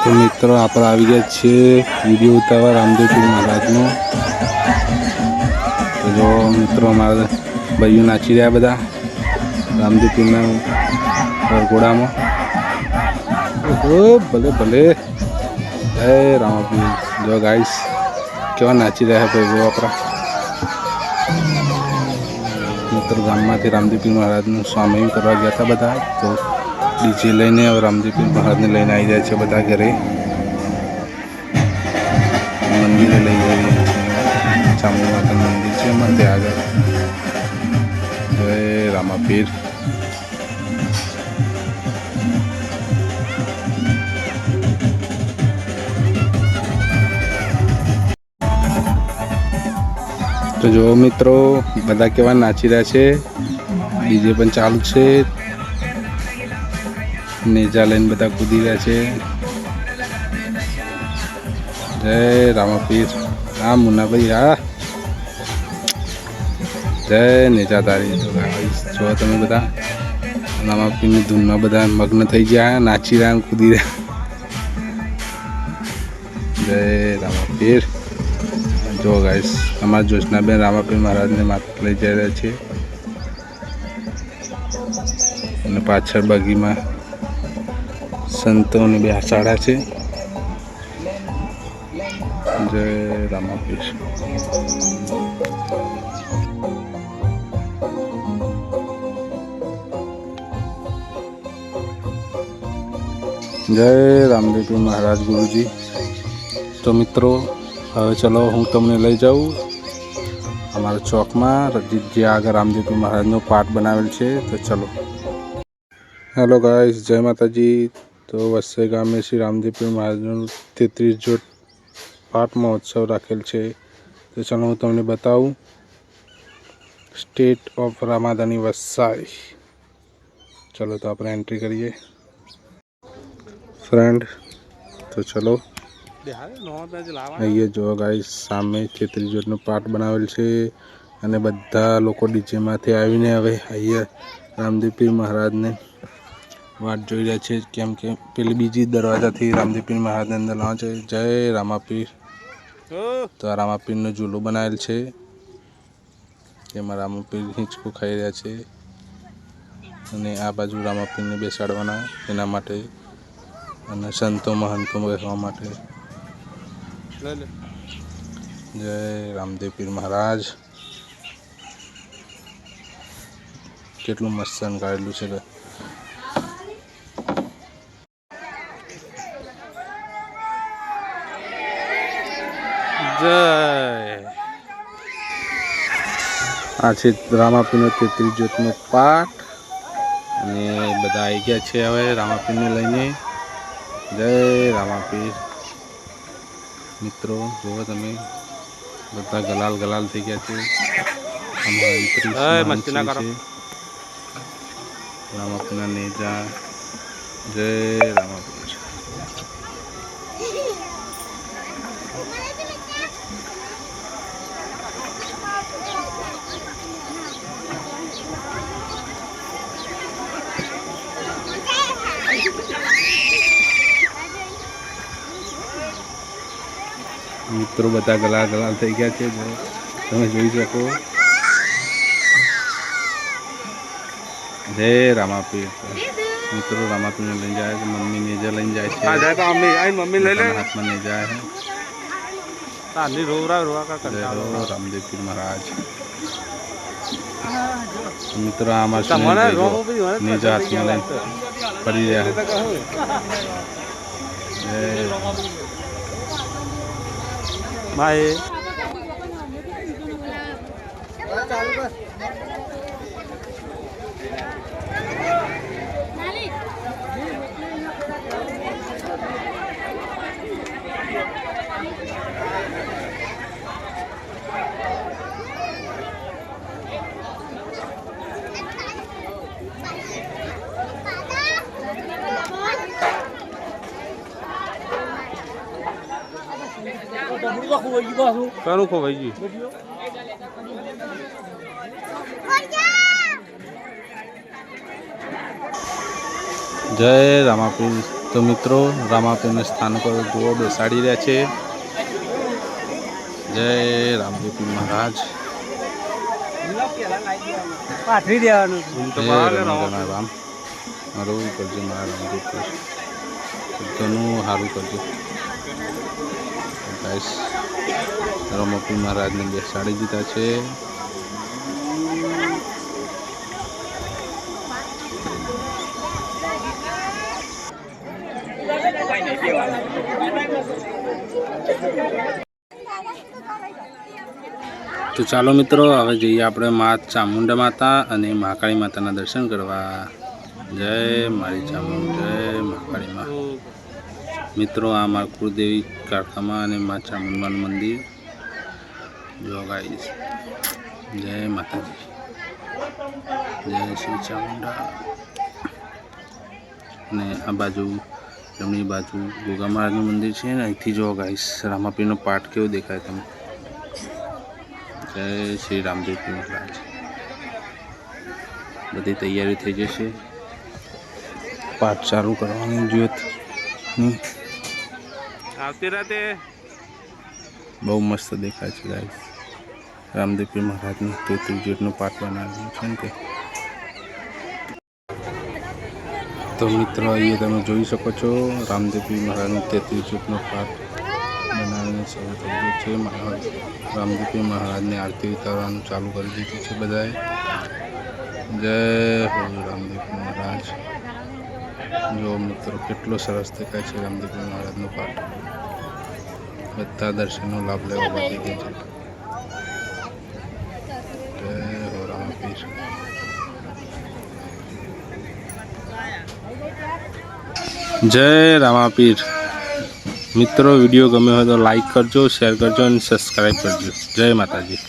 તો મિત્રો આપણે આવી ગયા છીએ વિડીયો ઉતારવા રામદેવપીર મહારાજનો। તો જો મિત્રો અમારા ભાઈઓ નાચી રહ્યા બધા રામદેવપીરના વરઘોડામાં। ઓહો ભલે ભલે જય રામાપીર। જો ગાઈસ કેવા નાચી રહ્યા ભાઈઓ આપણા મિત્રો। ગામમાંથી રામદેવપીર મહારાજનું સ્વામી કરવા ગયા હતા બધા, તો ડીજે લઈને હવે રામદેવપીર મહારાજને લઈને આવી જાય છે બધા ઘરે, મંદિરે લઈ જઈ રહ્યા છે। ચામુંડ માતાનું મંદિર છે એમાં ત્યાં આગળ। જય રામાપીર। તો જો મિત્રો બધા કેવા નાચી રહ્યા છે, ડીજે પણ ચાલુ છે, નેજા લઈને બધા કૂદી રહ્યા છે। જય રામાપીર। હા મુન્નાભાઈ, હા જય નેજાધારી। જો તમે બધા રામાપીરની ધૂનમાં બધા મગ્ન થઈ ગયા, નાચી રહ્યા, કૂદી રહ્યા। જય રામાપીર। જો ગાઈસ અમારા જોશનાબેન રામાપીર મહારાજને માથે લઈ જઈ રહ્યા છે અને પાછળ બગીમાં સંતોને બેસાડ્યા છે। જય રામાપીર। જય રામદેવપીર મહારાજ ગુરુજી। તો મિત્રો હવે ચલો હું તમને લઈ જાઉં અમારા ચોકમાં, જે આગળ રામદેવપીર મહારાજનો પાઠ બનાવેલ છે। તો ચલો। હેલો ગાઈસ, જય માતાજી। તો વસ્સે ગામે શ્રી રામદેવપીર મહારાજનો 33 જોટ પાઠ મહોત્સવ રાખેલ છે। તો ચલો હું તમને બતાવું સ્ટેટ ઓફ રામાદાની વસાઈ। ચલો તો આપણે એન્ટ્રી કરીએ ફ્રેન્ડ। તો ચલો અહીંયા જો ગાઈસ સામે 33 જોટનો પાઠ બનાવેલ છે અને બધા લોકો ડીજેમાંથી આવીને હવે અહીંયા રામદેવપીર મહારાજને વાટ જોઈ રહ્યા છે, કેમ કે પેલી બીજી દરવાજાથી રામદેવપીર મહારાજને અંદર લાવે છે। જય રામાપીર। તો આ રામાપીરનો ઝૂલો બનાવેલ છે, એમાં રામાપીર હિંચકો ખાઈ રહ્યા છે અને આ બાજુ રામાપીરને બેસાડવાના એના માટે અને સંતો મહંતો બેસવા માટે। જય રામદેવપીર મહારાજ। કેટલું મસ્ત શણગારેલું છે। જય આ છે રામાપીરનો 33 જોટનો પાઠ અને બધા આવી ગયા છે હવે રામાપીરને લઈને। જય રામાપીર। મિત્રો જુઓ તમે બધા ગલાલ ગલાલ થઈ ગયા છે। રામાપીરના નેજા। જય રામાપીર। મિત્રો બધા ગલાલ ગલાલ થઈ ગયા છે, જો તમે જોઈ શકો। જય રામાપીર। મિત્રો રામાપીરને લઈને જાય છે, મમ્મી નેજા લઈને જાય છે, હાથમાં નેજા છે। જય હો રામદેવપીર મહારાજ। મિત્રો આમાં નેજા હાથમાં લઈને ફરી રહ્યા છે। ભાઈ કાનું ખોવાઈ ગયું? જય રામાપીર। તો મિત્રો રામાપીરના સ્થાન પર જુઓ બેસાડી રહ્યા છે. જય રામદેવપીર મહારાજ. રામ મારું કરજે મારા રામદેવપીર બધાનું સારું કરજો. ગાઈસ રામાપીર મહારાજને બેસાડી દીધા છે. તો ચાલો મિત્રો હવે જઈએ આપણે મા ચામુંડા માતા અને મહાકાળી માતાના દર્શન કરવા. જય મારી ચામુંડા, જય મહાકાળી મા. મિત્રો આ મારા કુળદેવી કાળકામાં અને મા ચામુંડાનું મંદિર જો ગાઈસ. જય માતાજી, જય શ્રી ચામુંડા. અને આ બાજુ જમણી બાજુ ગોગા મહારાજનું મંદિર છે ને અહીંથી જો ગાઈસ રામાપીરનો પાઠ કેવો દેખાય તમે. જય શ્રી રામદેવપીર મહારાજ. બધી તૈયારી થઈ જશે પાઠ ચાલુ કરવાની જ્યોતની. આવતી રાતે બહુ મસ્ત દેખાય છે ગાઈસ. રામદેવપીર મહારાજની 33 જ્યોતનો પાઠ બનાવ્યો છે ને તે. તો મિત્રો અહીંયા તમે જોઈ શકો છો રામદેવપીર મહારાજનો 33 જ્યોતનો પાઠ બનાવીને શરૂ થઈ ગયો છે. રામદેવપીર મહારાજને આરતી ઉતારવાનું ચાલુ કરી દીધું છે બધાએ. જય હો રામદેવપીર મહારાજ. જો મિત્રો કેટલો સરસ દેખાય છે રામદેવપીર મહારાજનો પાઠ. બધા દર્શનનો લાભ લેવા વધી ગયો છે. જય હો રામપીર. જય રામાપીર. મિત્રો વિડીયો ગમ્યો હોય તો લાઈક કરજો, શેર કરજો અને સબસ્ક્રાઈબ કરજો. જય માતાજી.